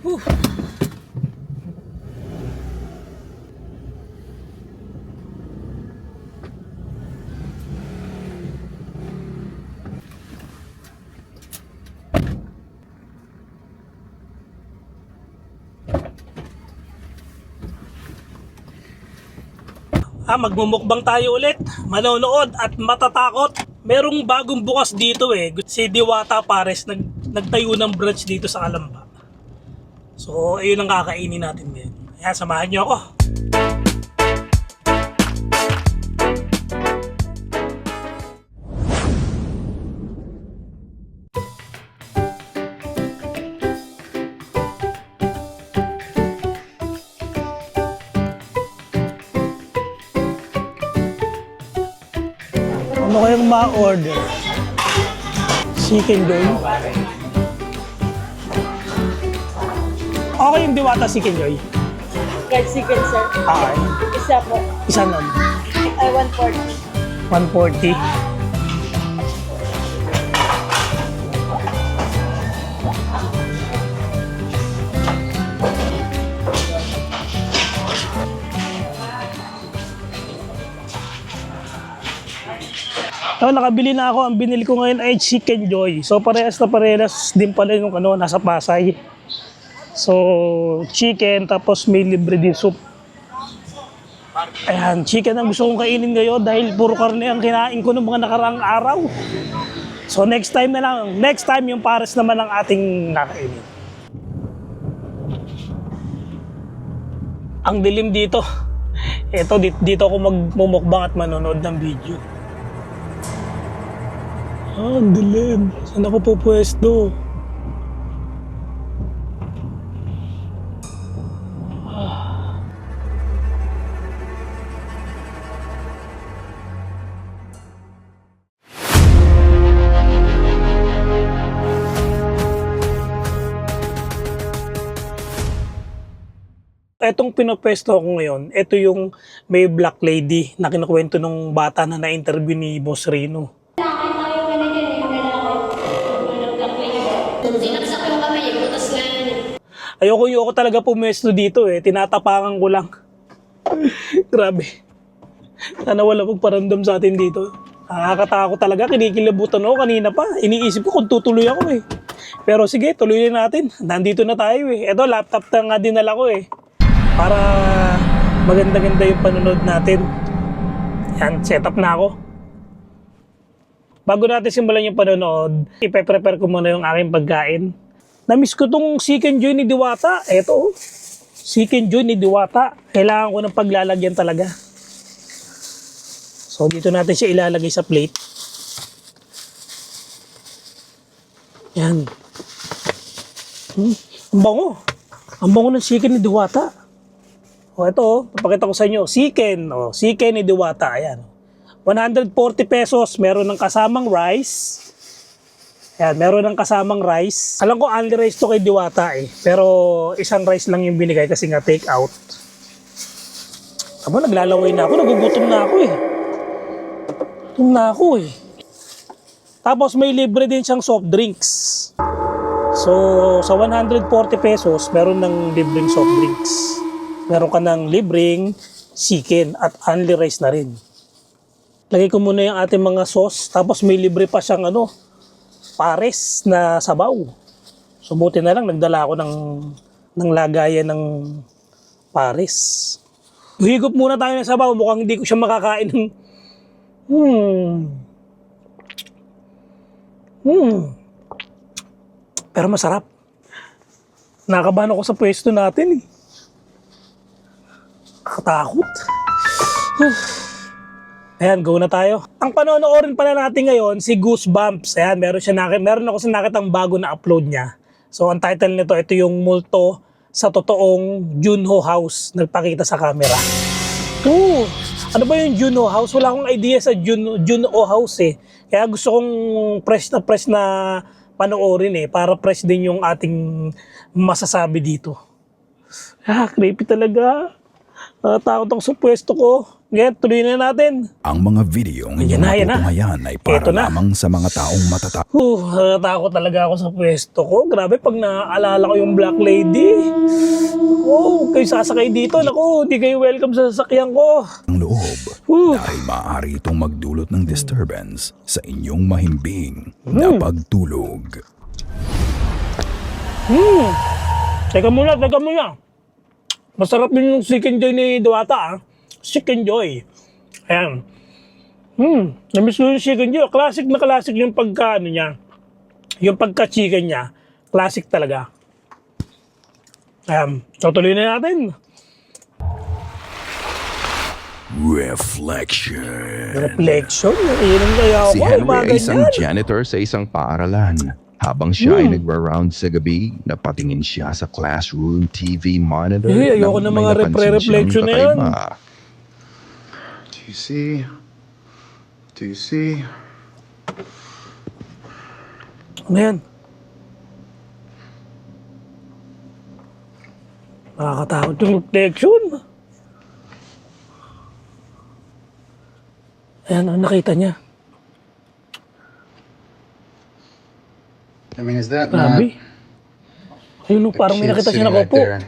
Whew. Magmumukbang tayo ulit, manonood at matatakot. Merong bagong bukas dito si Diwata Pares nagtayo ng branch dito sa Calamba. So ayun ang kakainin natin ngayon. Kaya samahan niyo ako. Ano kayang ma-order? Chicken joy? Okay yung Diwata chicken joy? Fried chicken, sir. Okay. Isa po. Isa nun. Ay, 140. 140. So, nakabili na ako. Ang binili ko ngayon ay chicken joy. So, parehas din pala yung nasa Pasay. So, chicken, tapos may libre din soup. Ayan, chicken ang gusto kong kainin ngayon dahil puro karne ang kinain ko ng mga nakaraang araw. So, next time yung Pares naman ang ating nakainin. Ang dilim dito. Ito, dito ako magmumukbang at manonood ng video. Ang dilim. Saan ako pupwesto? Etong pinapwesto ko ngayon, ito yung may black lady na kinukwento ng bata na na-interview ni Boss Rino. Ayoko talaga pumesto dito tinatapangan ko lang. Grabe. Sana wala magparamdam sa atin dito. Nakakatakot talaga, kinikilabutan ako kanina pa. Iniisip ko kung tutuloy ako Pero sige, tuloy natin. Nandito na tayo Ito, laptop na nga dinala ko para maganda-ganda yung panonood natin. Yan, setup na ako. Bago natin simulan yung panonood, ipe-prepare ko muna yung aking pagkain. Namiss ko tong chicken joy ni Diwata. Eto, chicken joy ni Diwata. Kailangan ko ng paglalagyan talaga. So, dito natin siya ilalagay sa plate. Yan. Ang bango. Ang bango ng chicken ni Diwata. Ito, papakita ko sa inyo. Chicken ni Diwata. Ayan. 140 pesos. Meron ng kasamang rice. Ayan, meron ng kasamang rice. Alam ko only rice to kay Diwata Pero isang rice lang yung binigay kasi nga take out. Aba, naglalaway na ako. Nagugutom na ako Gutom na ako Tapos may libre din siyang soft drinks. So, sa 140 pesos, meron ng libreng soft drinks. Meron ka ng libreng chicken at only rice na rin. Lagay ko muna yung ating mga sauce. Tapos may libre pa siyang pares na sabaw. So buti na lang nagdala ako ng lagayan ng pares. Higop muna tayo ng sabaw. Mukhang hindi ko siya makakain ng Pero masarap. Nakabahan ako sa pwesto natin Nakatakot. Ayan, go na tayo. Ang panonoorin pala natin ngayon, si Goosebumps. Ayan, meron ako nakitang bago na upload niya. So, ang title nito, ito yung multo sa totoong Junho House. Nagpakita sa camera. Ano ba yung Junho House? Wala akong idea sa Junho House Kaya gusto kong press na panoorin para press din yung ating masasabi dito. Creepy talaga. Takot ako sa pwesto ko. Ngayon, tuloy na natin. Ang mga videong Ayan inyong na, ayan na. matutunghayan ay para Eto na. lamang sa mga taong matatapos. Natatakot talaga ako sa pwesto ko. Grabe, pag naaalala ko yung Black Lady. Huwag kayo sasakay dito. Naku, di kayo welcome sa sasakyan ko. Ang loob dahil maaari itong magdulot ng disturbance sa inyong mahimbing na pagtulog. Teka muna. Masarap din yung Chicken Joy ni Diwata, Chicken Joy. Ayan. Namiss ko yung Chicken Joy. Classic na classic yung pagka-ano niya. Yung pagka-chicken niya. Classic talaga. Ayan. So, tuloy na natin. Reflection. Reflection. Iinom kaya ako. Si Ay, Henry mga ay isang ganyan. janitor sa isang paaralan. Habang siya ay nagra-round sa gabi, napatingin siya sa classroom TV monitor. Ayoko na nang may mga napansin repre-reflection siyang na yan. kakaiba. Do you see? Do you see? Ano yan? Nakakatakot yung reflection. Ayan, ang nakita niya. I mean, is that not Grabe. Ayun, the parang may kid nakita siya sitting right nakaupo. there?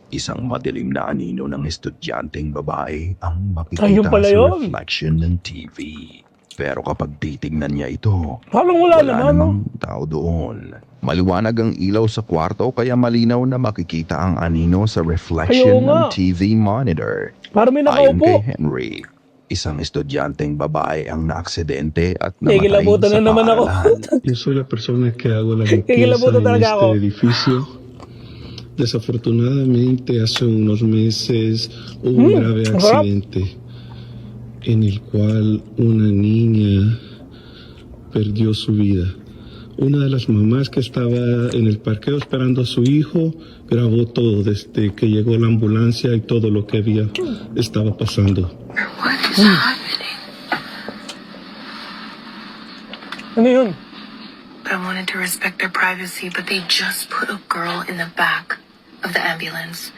Isang madilim na anino ng estudyanteng babae ang makikita Ayun pala sa yun. reflection ng TV. Pero kapag titingnan niya ito, Parang wala naman, no? namang tao doon. Maliwanag ang ilaw sa kwarto kaya malinaw na makikita ang anino sa reflection Ayaw nga. ng TV monitor. Parang may Ayon kay nakaupo. Henry, isang estudyanteng babae ang naaksidente at namatay Kikilabutan sa na naman ako. paaralan. Yo soy la persona que hago la Que la limpieza puta en talaga ako. este edificio. Desafortunadamente, hace unos meses hubo un grave sarap. accidente en el cual una niña perdió su vida. Una de las mamás que estaba en el parqueo esperando a su hijo grabó todo desde que llegó la ambulancia y todo lo que estaba pasando. Ano yun? I wanted to respect their privacy, but they just put a girl in the back of the ambulance.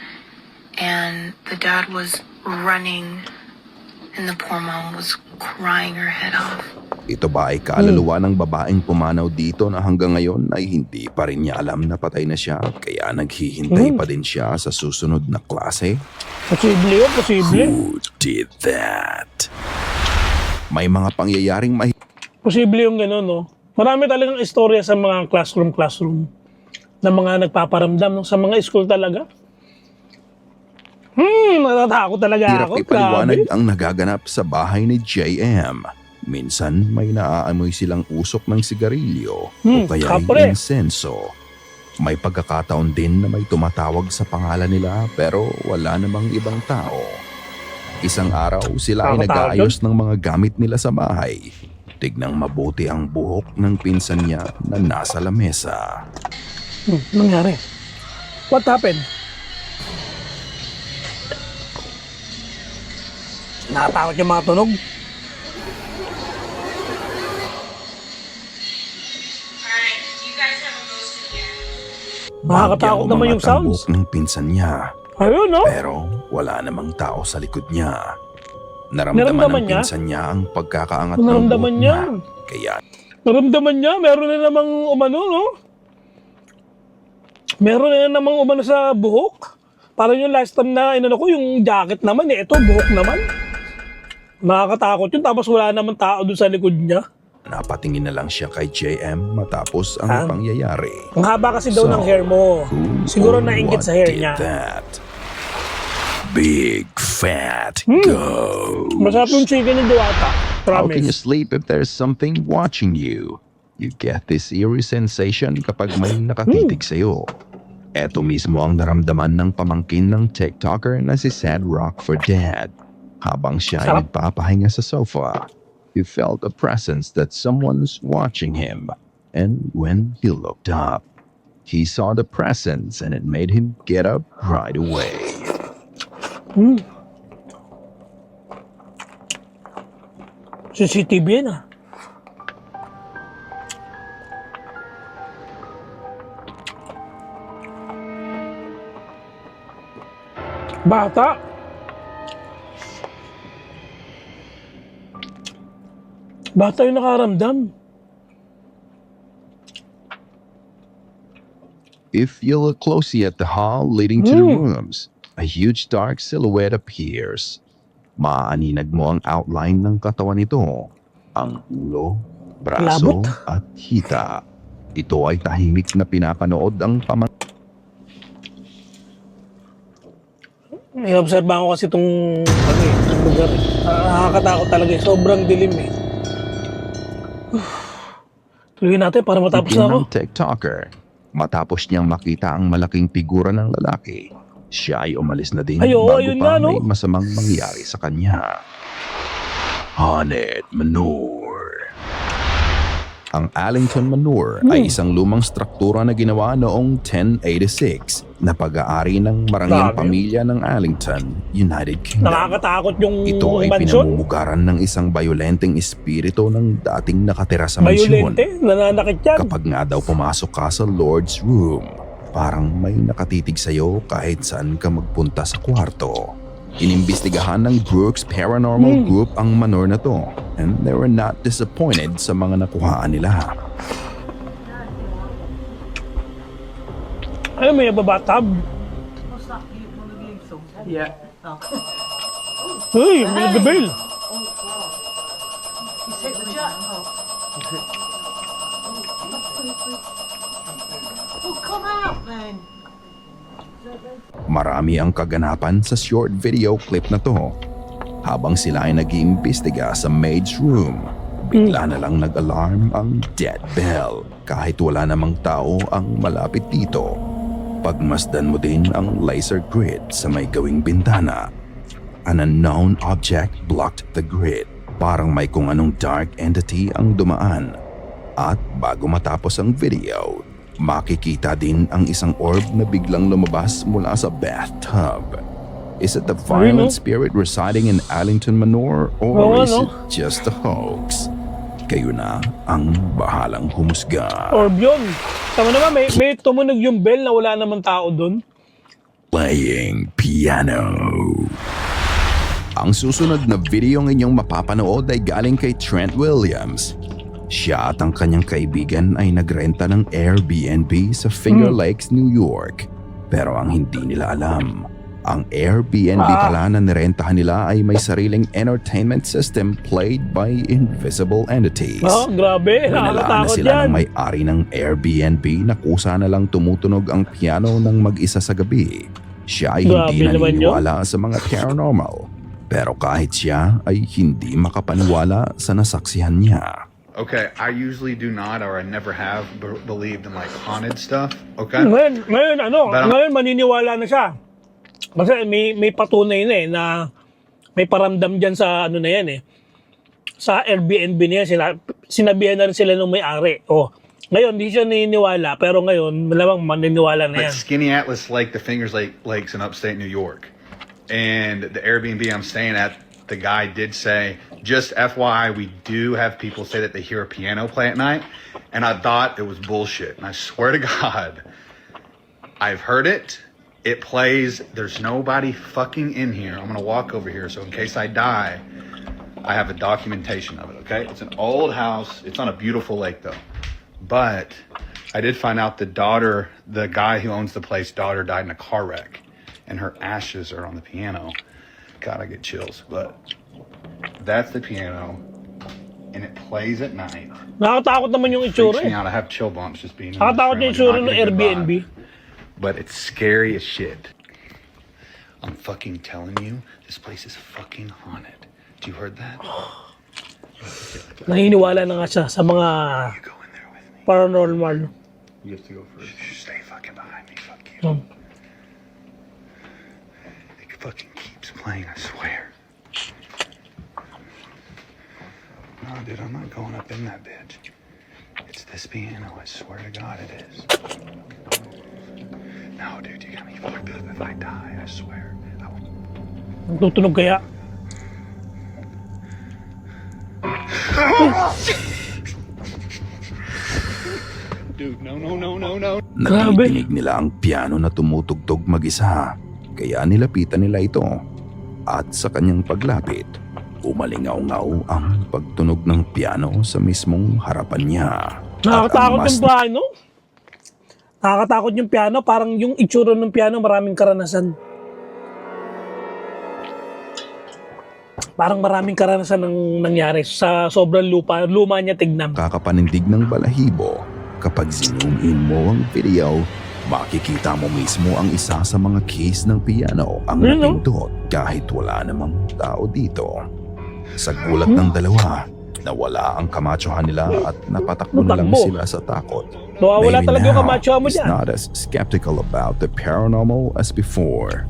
And the dad was running, and the poor mom was crying her head off. Ito ba ay kaluluwa ng babaeng pumanaw dito na hanggang ngayon ay hindi pa rin niya alam na patay na siya kaya naghihintay pa din siya sa susunod na klase? Posible yun, posible. Who did that? May mga pangyayaring Posible yung gano'n, no? Marami talagang istorya sa mga classroom na mga nagpaparamdam no? Sa mga school talaga. Natatakot talaga mahirap ako. ipaliwanag Grabe. ang nagaganap sa bahay ni JM. Minsan may naaamoy silang usok ng sigarilyo o kaya kapre. insenso. May pagkakataon din na may tumatawag sa pangalan nila pero wala namang ibang tao. Isang araw sila ay Nakakatakot nag-aayos ng mga gamit nila sa bahay. Tignang mabuti ang buhok ng pinsan niya na nasa lamesa. Nangyari? What happened? Nakatakot yung mga tunog. Nakakatakot Bagyang naman yung umangat ang sounds. buhok ng pinsan niya. Ayun, no? Pero wala namang tao sa likod niya. Naramdaman Naramdaman ng niya? pinsan niya ang pagkakaangat ng Naramdaman buhok niya. Kaya Naramdaman niya, meron na namang umano, no? Meron na namang umano sa buhok. Parang yung last time na inano ko, yung jacket naman, ito, buhok naman. Nakakatakot yun, tapos wala namang tao dun sa likod niya. napatingin na lang siya kay JM matapos ang Ah? pangyayari. Ang haba kasi daw ng hair mo. Who Siguro or nainggit what sa hair did niya. that? Big fat ghost. Masarap yung chicken ni Diwata. How can you Promise. sleep if there's something watching you? You get this eerie sensation kapag may nakatitig sa'yo. Eto mismo ang naramdaman ng pamangkin ng TikToker na si Sad Rock for Dad. Habang siya ay Sarap. nagpapahinga sa sofa, he felt a presence that someone's watching him. And when he looked up, he saw the presence and it made him get up right away. CCTV yan ah. Bata. Bata yung nakaramdam. If you look closely at the hall leading to the rooms, a huge dark silhouette appears. Maaaninag mo ang outline ng katawan nito, ang ulo, braso, Labot. at hita. Ito ay tahimik na pinapanood ang Inobserbahan ko kasi itong lugar. Nakakatakot talaga eh. Sobrang dilim eh. Tuloy natin para matapos na ako. ng TikToker. Matapos niyang makita ang malaking figura ng lalaki, siya ay umalis na din Ay, oo, bago ayun pa nga, no? may masamang mangyari sa kanya. Haunted Manor. Ang Allington Manor ay isang lumang struktura na ginawa noong 1086 na pag-aari ng marangyang Grabe. pamilya ng Allington, United Kingdom. Nakakatakot yung Ito ay mansyon. pinamumugaran ng isang bayolenteng espiritu ng dating nakatira sa mansyon. Bayolente. Nananakit yan. Kapag nga daw pumasok ka sa Lord's Room, parang may nakatitig sa'yo kahit saan ka magpunta sa kwarto. Inimbestigahan ng Brooks Paranormal Group ang manor na to, and they were not disappointed sa mga nakuhaan nila. Ay, may nababatab. Yeah. Uy, may nagabel. Oh, come out then. Marami ang kaganapan sa short video clip na to. Habang sila ay nag-iimbestiga sa maid's room, bigla na lang nag-alarm ang death bell kahit wala namang tao ang malapit dito. Pagmasdan mo din ang laser grid sa may gawing bintana. An unknown object blocked the grid. Parang may kung anong dark entity ang dumaan. At bago matapos ang video, makikita din ang isang orb na biglang lumabas mula sa bathtub. Is it the violent spirit residing in Allington Manor or Oo, is ano? it just a hoax? Kayo na ang bahalang humusga. Orb yun. Tama naman, may tumunog yung bell na wala namang tao doon. Playing piano. Ang susunod na video ng inyong mapapanood ay galing kay Trent Williams. Siya at ang kanyang kaibigan ay nagrenta ng Airbnb sa Finger Lakes, New York. Pero ang hindi nila alam, ang Airbnb pala na nirentahan nila ay may sariling entertainment system played by invisible entities. Oh, grabe. Winalaan na Nakakatakot sila yan. ng may-ari ng Airbnb na kusa na lang tumutunog ang piano ng mag-isa sa gabi. Siya ay hindi Grabe naman naniniwala sa mga paranormal. Pero kahit siya ay hindi makapaniwala sa nasaksihan niya. Okay, I usually do not, or I never have believed in like haunted stuff. Okay. Ngayon maniniwala na siya. Kasi may patunay na na may paramdam dyan sa ano na yan eh. Sa Airbnb niya, sinabihan na rin sila ng may-ari. Oh, ngayon, hindi siya naniniwala, pero ngayon, malamang maniniwala na Like yan. Skinny Atlas Lake, the Fingers Lakes in upstate New York. And the Airbnb I'm staying at, the guy did say, just FYI, we do have people say that they hear a piano play at night. And I thought it was bullshit. And I swear to God, I've heard it. It plays. There's nobody fucking in here. I'm going to walk over here. So in case I die, I have a documentation of it, okay? It's an old house. It's on a beautiful lake, though. But I did find out the guy who owns the place, daughter died in a car wreck. And her ashes are on the piano. God, I get chills. But that's the piano. And it plays at night. Nakakatakot naman yung itsura Freaks me eh. out. I have chill bumps just being in this Nakakatakot room. yung itsura Not ng getting a good Airbnb. vibe. But it's scary as shit. I'm fucking telling you, this place is fucking haunted. You heard that? Naniniwala na nga siya sa mga You go in there with me. paranormal. You have to go first. Stay fucking behind me. Fuck you. Hmm. It fucking keeps playing, I swear. No, dude, I'm not going up in that bitch. It's this piano, I swear to God it is. No, dude, you got me fucked up. If I die, I swear. I will... Tutunog kaya? Dude, no. Grabe. Nadidinig nila ang piano na tumutugtog mag-isa. kaya nilapitan nila ito. At sa kanyang paglapit, umalingaw-ngaw ang pagtunog ng piano sa mismong harapan niya. Nakakatakot At ang yung piano. Nakakatakot yung piano. Parang yung itsura ng piano, maraming karanasan. Parang maraming karanasan ng nangyari sa sobrang luma niya tignan. kakapanindig ng balahibo, kapag zoom in mo ang video, makikita mo mismo ang isa sa mga keys ng piano ang Ano? napindot kahit wala namang tao dito. Sa gulat ng dalawa, nawala ang kamatsuhan nila at napatakbo na lang Natakbo. sila sa takot. Nawawala Maybe talaga yung now, kamatsuhan mo he's dyan. not as skeptical about the paranormal as before.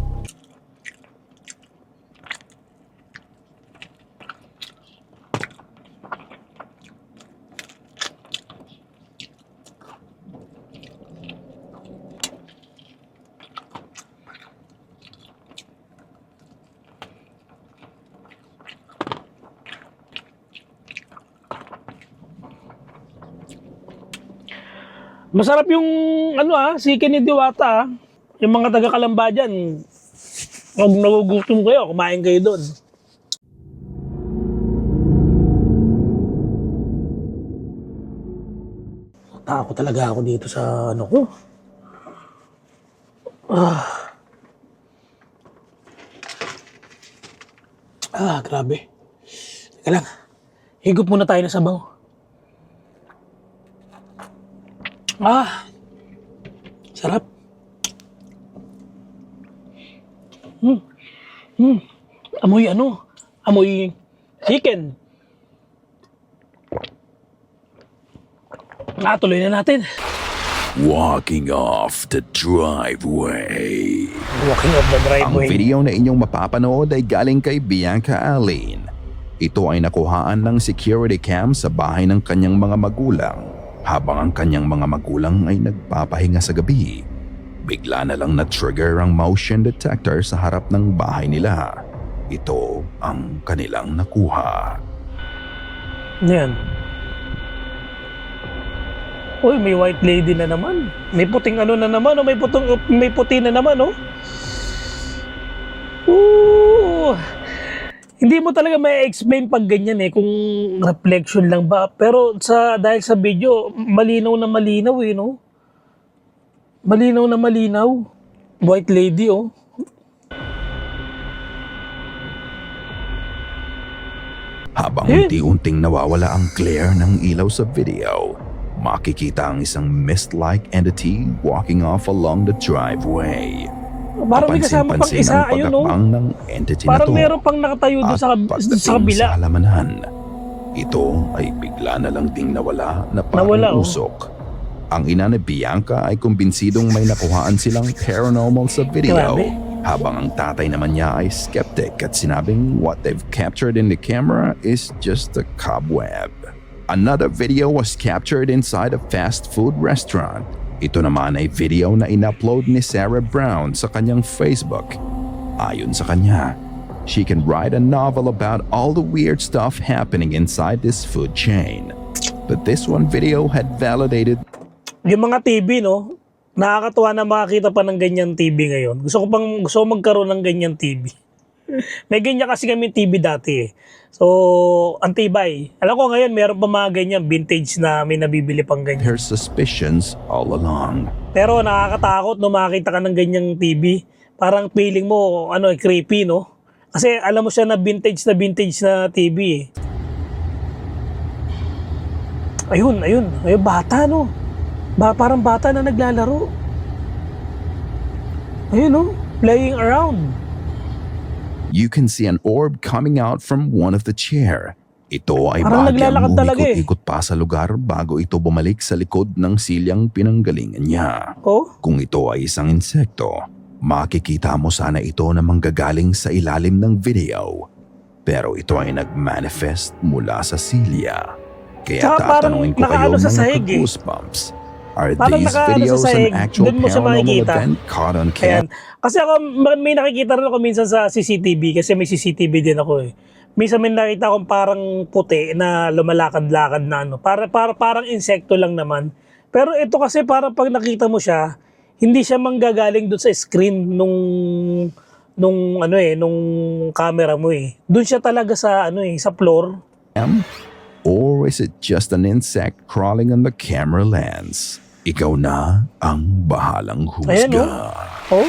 Masarap yung siki ni Diwata. Yung mga taga-Kalamba dyan, pag nagugutom kayo, kumain kayo doon. Takot talaga ako dito sa ano ko. Grabe. Teka lang. Higop muna tayo ng sabaw. Sarap. Amoy amoy chicken. Tuloy na natin. Walking off the driveway. Walking off the Ang driveway. video na inyong mapapanood ay galing kay Bianca Allen. Ito ay nakuhaan ng security cam sa bahay ng kanyang mga magulang habang ang kanyang mga magulang ay nagpapahinga sa gabi. Bigla na lang na-trigger ang motion detector sa harap ng bahay nila. Ito ang kanilang nakuha. Yan. Uy, may white lady na naman. May puting ano na naman, may puti na naman, oh. Ooh. Hindi mo talaga may explain pag ganyan kung reflection lang ba. Pero dahil sa video, malinaw na malinaw no? Malinaw na malinaw. White lady, oh. Habang unti-unting nawawala ang glare ng ilaw sa video, makikita ang isang mist-like entity walking off along the driveway. Parang may kasama pang Kapansin-pansin isa, ang ayun, no? pagakbang ng entity Parang na to. meron pang nakatayo doon At sa pagdating kabila. sa halamanan, ito ay bigla na lang ding nawala na Nawala, parang oh. usok. Ang ina ni Bianca ay kumbinsidong may nakuhaan silang paranormal sa video. Grabe. Habang ang tatay naman niya ay skeptic at sinabing what they've captured in the camera is just a cobweb. Another video was captured inside a fast food restaurant. Ito naman ay video na in-upload ni Sarah Brown sa kanyang Facebook. Ayon sa kanya, she can write a novel about all the weird stuff happening inside this food chain. But this one video had validated Yung mga TV, no? Nakakatuwa na makakita pa ng ganyan TV ngayon. Gusto ko magkaroon ng ganyan TV. May ganyan kasi kami TV dati eh. So, ang tibay. Alam ko ngayon, meron pa mga ganyan vintage na may nabibili pang ganyan. her suspicions all along. Pero nakakatakot no makakita ka ng ganyang TV. Parang feeling mo, creepy, no? Kasi alam mo siya na vintage na TV eh. Ayun, bata, no? Parang bata na naglalaro. Ayun, no? Playing around. You can see an orb coming out from one of the chair. Ito ay Parang bahagyang naglalakad talaga eh. umikot-ikot pa sa lugar bago ito bumalik sa likod ng silyang pinanggalingan niya. Oh? Kung ito ay isang insekto, makikita mo sana ito na manggagaling sa ilalim ng video. Pero ito ay nag-manifest mula sa silya. Kaya Tsaka parang tatanungin ko kayo nakaano sa mga sahig eh. goosebumps. Are Parang these nakaano sa videos sahig, an actual dun mo siya paranormal makikita. event caught on Ayan. camera? Kasi ako, may nakikita rin ako minsan sa CCTV kasi may CCTV din ako eh. Minsan may nakita akong parang puti na lumalakad-lakad na parang insekto lang naman. Pero ito kasi parang pag nakita mo siya, hindi siya manggagaling doon sa screen nung camera mo eh. Doon siya talaga sa sa floor. Or is it just an insect crawling on the camera lens? Ikaw na ang bahalang Ayan husga. Oh.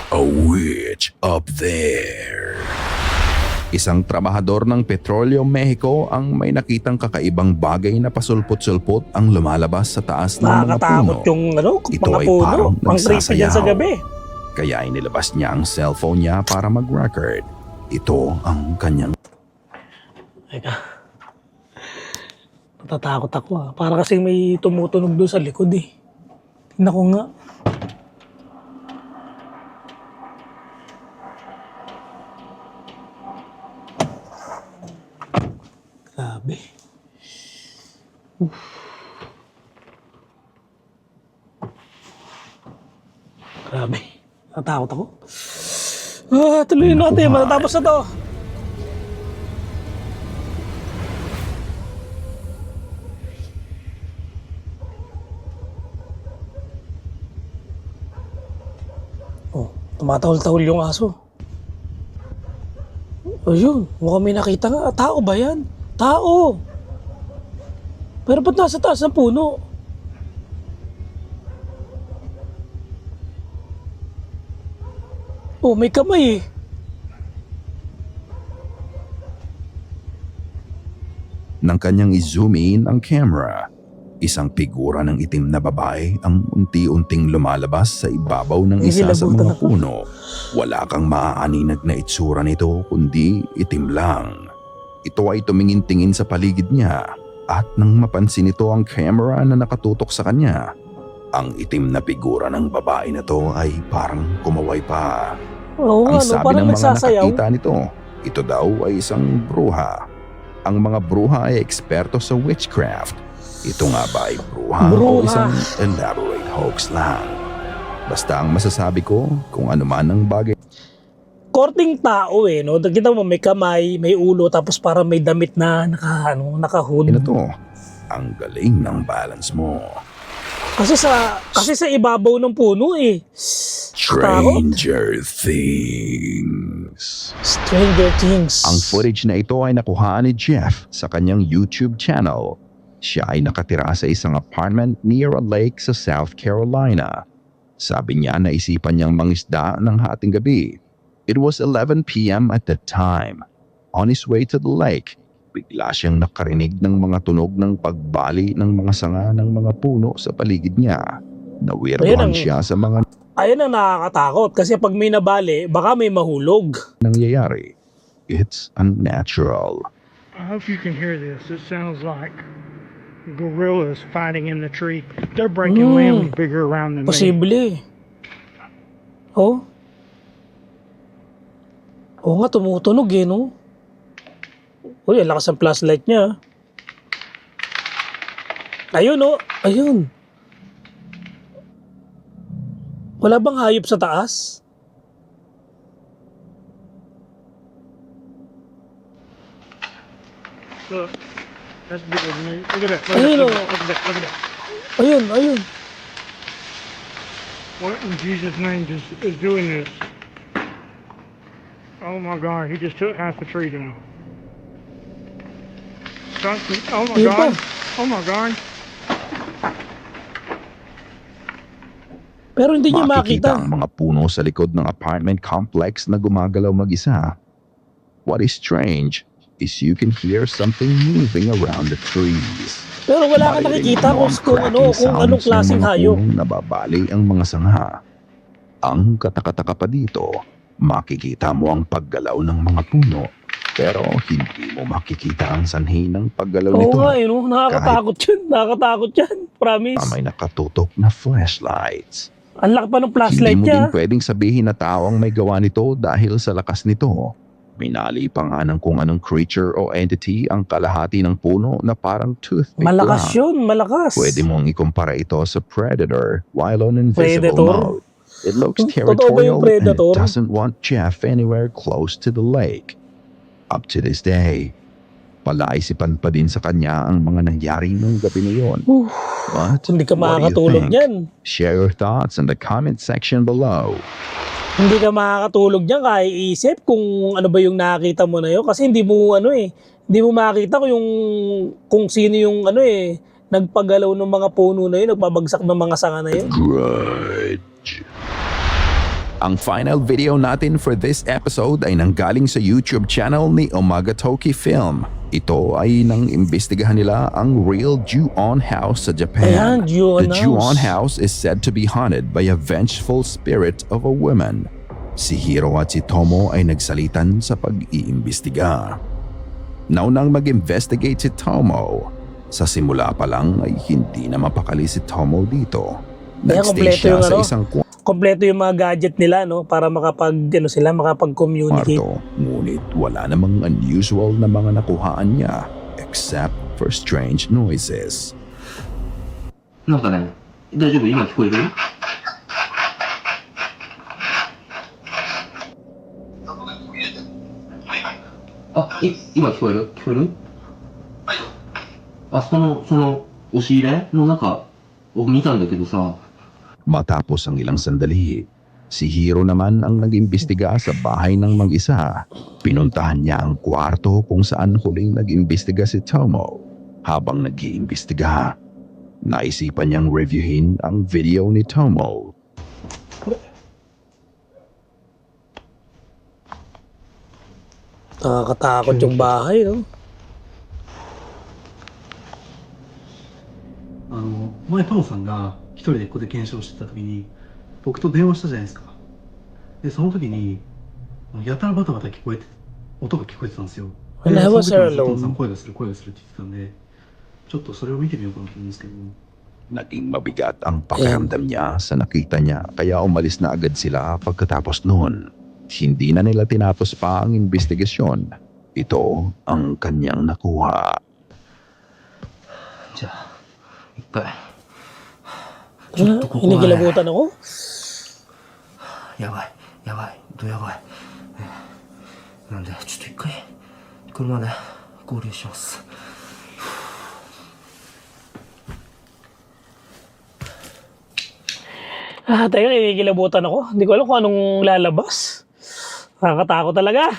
A witch up there. Isang trabahador ng Petroleo Mexico ang may nakitang kakaibang bagay na pasulpot-sulpot ang lumalabas sa taas ng mga puno. Nakakatakot yung Ito mga ay puno. parang Ang creepy yan sa nagsasayaw. gabi. Kaya inilabas niya ang cellphone niya para mag-record. Ito ang kanyang Teka. Natatakot ako ah. Para kasi may tumutunog doon sa likod eh. Tingnan ko nga. Grabe. Grabe. Natatakot ako. Tuloy natin. Matatapos na to. Oh, tumatahol-tahol yung aso. Ayun, mukhang may nakita nga. Tao ba yan? Tao! Pero ba't nasa taas ng puno? Oh, may kamay eh. Nang kanyang i-zoom in ang camera, isang figura ng itim na babae ang unti-unting lumalabas sa ibabaw ng isa sa Nagilabutan mga ako. puno. Wala kang maaaninag na itsura nito kundi itim lang. Ito ay tumingin-tingin sa paligid niya at nang mapansin nito ang camera na nakatutok sa kanya, ang itim na figura ng babae na to ay parang kumaway pa. Oo nga, Ang no? sabi Parang ng mga nagsasayaw. nakakita nito, ito daw ay isang bruha. Ang mga bruha ay eksperto sa witchcraft. Ito nga ba ay bruha o Bruha. isang elaborate hoax lang? Basta ang masasabi ko, kung ano man ang bagay Korting tao eh, no? Kita mo may kamay, may ulo, tapos parang may damit na naka-hood. na to, ang galing ng balance mo. Kasi sa ibabaw ng puno eh. Stranger Things. Stranger Things. Ang footage na ito ay nakuhaan ni Jeff sa kanyang YouTube channel. Siya ay nakatira sa isang apartment near a lake sa South Carolina. Sabi niya naisipan niyang mangisda ng hating gabi. It was 11 p.m. at that time. On his way to the lake, bigla siyang nakarinig ng mga tunog ng pagbali ng mga sanga ng mga puno sa paligid niya. Ayun Nawirdohan ang- siya sa mga Ayun ang nakakatakot kasi pag may nabali, baka may mahulog. nangyayari. It's unnatural. I hope you can hear this. It sounds like gorillas fighting in the tree. They're breaking limbs bigger around than me. Posible. Oh? Oo nga, tumutunog eh, no? Uy, ang lakas ng flashlight niya. Ayun, oh. Ayun. Wala bang hayop sa taas? Look, that's bigger than me. Look at that. Look Ayun, at oh. that. Look at that. Look at that. Ayun, ayun. What in Jesus' name is doing this? Oh my God, he just took half the tree down. Oh my Ayun pa. God. Oh my God. Pero hindi niya Makikita makita. ang mga puno sa likod ng apartment complex na gumagalaw mag-isa. What is strange is you can hear something moving around the trees. Pero wala ka nakikita kung anong klaseng hayop. Kung nababali ang mga sanga. Ang katakataka pa dito, makikita mo ang paggalaw ng mga puno, pero hindi mo makikita ang sanhi ng paggalaw Oo nito. nga, no? Nakakatakot yan. Nakakatakot yan. Promise. May nakatutok na flashlights. Ang laki pa ng flashlight Hindi mo niya. din pwedeng sabihin na tao ang may gawa nito dahil sa lakas nito. Minali pa nga ng kung anong creature o entity ang kalahati ng puno na parang toothpick Malakas lang. yun, malakas. Pwede mong ikumpara ito sa Predator while on invisible Predator? mode. It looks Totoo ba yung territorial and Predator? it doesn't want Jeff anywhere close to the lake. Up to this day, Palaisipan pa din sa kanya ang mga nangyari nung gabi na yun. But Hindi ka what do you makakatulog think? niyan. Share your thoughts in the comment section below. Hindi ka makakatulog niyan kaya iisip kung ano ba yung nakita mo na yun. Kasi hindi mo hindi mo makita kung sino yung nagpagalaw ng mga puno na yun, nagpabagsak ng mga sanga na yun. Grudge. Ang final video natin for this episode ay nanggaling sa YouTube channel ni Omagatoki Film. Ito ay nang imbestigahan nila ang real Ju-on house sa Japan. Ayan, Ju-on The Ju-on house is said to be haunted by a vengeful spirit of a woman. Si Hiro at si Tomo ay nagsalitan sa pag-iimbestiga. Naunang mag-investigate si Tomo. Sa simula pa lang ay hindi na mapakali si Tomo dito. Nagstay siya sa isang Kompleto yung mga gadget nila para makapag-communicate. kwarto, ngunit wala namang unusual na mga nakuhaan niya except for strange noises. なんかね、大丈夫？今聞こえる？あ、今聞こえる？聞こえる？あ、その押し入れの中を見たんだけどさ。 Matapos ang ilang sandali, si Hiro naman ang nag-imbestiga sa bahay ng mag-isa. Pinuntahan niya ang kwarto kung saan huling nag-imbestiga si Tomo. Habang nag-iimbestiga, naisipan niyang reviewin ang video ni Tomo. Nakakatakot yung bahay, no? 前トモさんが一人でここで検証してた時に僕と電話したじゃないですか。でその時にやたらバタバタ聞こえて音が聞こえてたんですよ。 When I was その時も alone. トモさん声がするって言ってたんでちょっとそれを見てみようかなと思うんですけど。 Naging mabigat ang pakiramdam niya sa nakita niya kaya umalis na agad sila pagkatapos noon. Hindi na nila tinapos pa ang investigasyon. Ito ang kanyang nakuha. じゃあ一回。 Hinigilabutan ako? やばい、やばい、どやばい。なんでちょっと一回車で合流します。 Teka, hinigilabutan ako. Hindi ko alam kung anong lalabas. Nakakatakot talaga.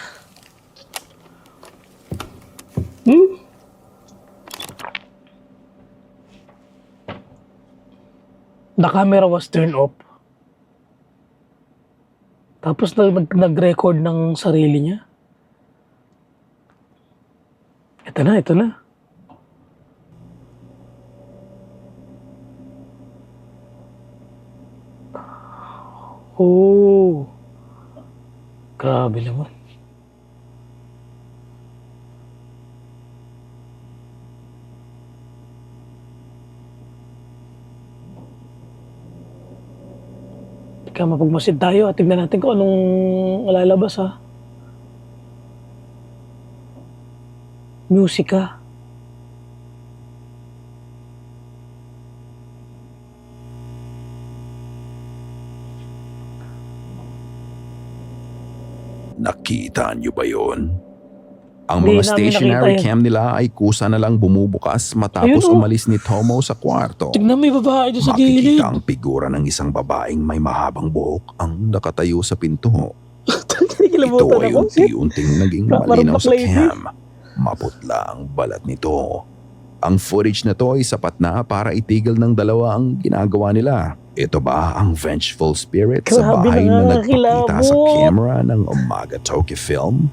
The camera was turned off. Tapos nag-record ng sarili niya. Ito na, ito na. Oh. Grabe naman. Teka, mapagmasid tayo at tignan natin kung anong lalabas, ha. Musika. Nakita niyo ba yun? Ang Hindi mga namin stationary nakita yun. cam nila ay kusa na lang bumubukas matapos Ayun, oh. umalis ni Tomo sa kwarto. Tignan mo yung babae doon sa gilid. Makikita ang figura ng isang babaeng may mahabang buhok ang nakatayo sa pinto. Ito Hinigilabutan ay ako. unti-unting naging Parang malinaw sa lady. cam. Maputla ang balat nito. Ang footage na to ay sapat na para itigil ng dalawa ang ginagawa nila. Ito ba ang vengeful spirit sa Grabe, bahay na nagpakita sa nakakakilabot. camera ng Omagatoki Film?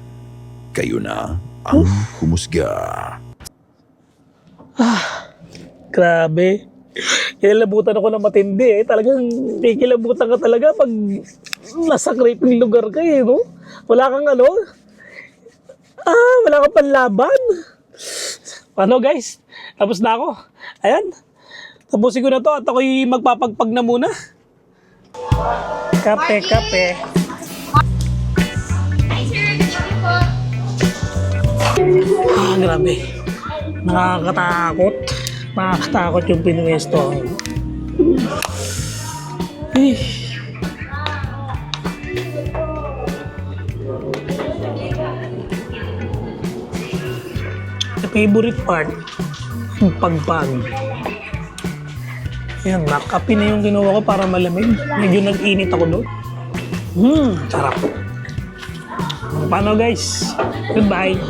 Kayo na ang humusga. Grabe. Kinilabutan ako ng matindi, eh. Talagang kikilabutan ka talaga pag nasa creeping lugar ka, eh, no? Wala kang wala kang panlaban. Ano, guys? Tapos na ako. Ayan. Tapusin ko na to at ako'y magpapagpag na muna. Kape, kape. Grabe. Nakakatakot. Nakakatakot yung pinuwesto. Eh. favorite part, yung pagpag. Yan, nakape na yung ginawa ko para malamig. Medyo nag-init ako doon. Sarap. Paano guys? Goodbye.